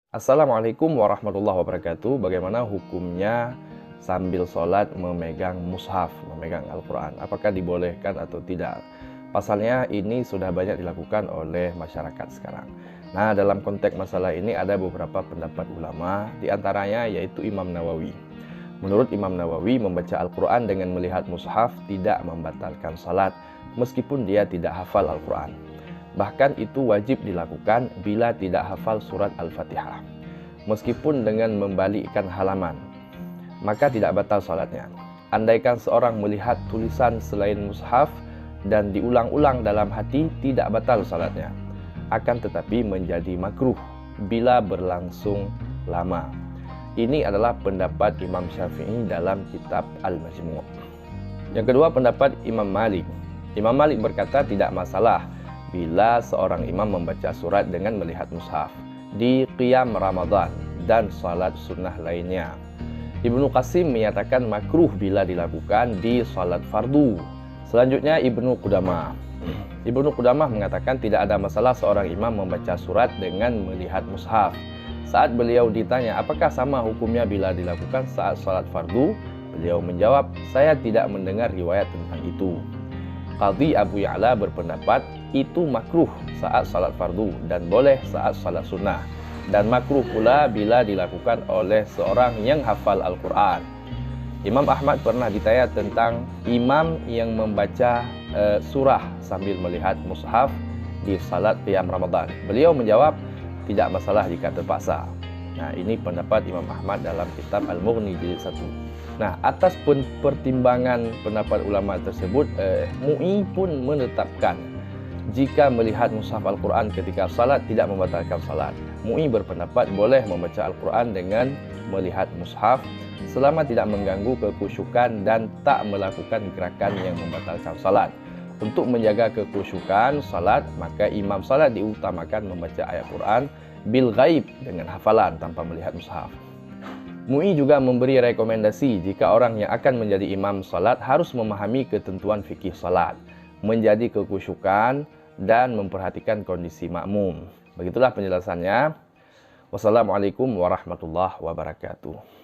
Assalamualaikum warahmatullahi wabarakatuh. Bagaimana hukumnya sambil sholat memegang mushaf, memegang Al-Quran? Apakah dibolehkan atau tidak? Pasalnya ini sudah banyak dilakukan oleh masyarakat sekarang. Nah, dalam konteks masalah ini ada beberapa pendapat ulama, diantaranya yaitu Imam Nawawi. Menurut Imam Nawawi, membaca Al-Quran dengan melihat mushaf tidak membatalkan sholat, meskipun dia tidak hafal Al-Quran. Bahkan itu wajib dilakukan bila tidak hafal surat Al-Fatihah. Meskipun dengan membalikkan halaman, maka tidak batal salatnya. Andaikan seorang melihat tulisan selain mushaf dan diulang-ulang dalam hati, tidak batal salatnya. Akan tetapi menjadi makruh bila berlangsung lama. Ini adalah pendapat Imam Syafi'i dalam kitab Al-Majmu'. Yang kedua, pendapat Imam Malik. Imam Malik berkata tidak masalah bila seorang imam membaca surat dengan melihat mushaf di qiyam Ramadan dan salat sunnah lainnya. Ibnu Qasim menyatakan makruh bila dilakukan di salat fardu. Selanjutnya Ibnu Qudamah. Ibnu Qudamah mengatakan tidak ada masalah seorang imam membaca surat dengan melihat mushaf. Saat beliau ditanya apakah sama hukumnya bila dilakukan saat salat fardu, beliau menjawab, saya tidak mendengar riwayat tentang itu. Qadhi Abu Ya'la berpendapat itu makruh saat salat fardu dan boleh saat salat sunnah, dan makruh pula bila dilakukan oleh seorang yang hafal Al-Quran. Imam Ahmad pernah ditanya tentang imam yang membaca surah sambil melihat mushaf di salat qiyam Ramadan. Beliau menjawab tidak masalah jika terpaksa. Nah, ini pendapat Imam Ahmad dalam kitab Al-Mughni jilid 1. Nah, atas pertimbangan pendapat ulama tersebut, MUI pun menetapkan jika melihat mushaf Al-Quran ketika salat tidak membatalkan salat. MUI berpendapat boleh membaca Al-Quran dengan melihat mushaf selama tidak mengganggu kekhusyukan dan tak melakukan gerakan yang membatalkan salat. Untuk menjaga kekhusyukan salat, maka imam salat diutamakan membaca ayat Quran bil ghaib dengan hafalan tanpa melihat mushaf. MUI juga memberi rekomendasi jika orang yang akan menjadi imam salat harus memahami ketentuan fikih salat, menjadi kekhusyukan dan memperhatikan kondisi makmum. Begitulah penjelasannya. Wassalamualaikum warahmatullahi wabarakatuh.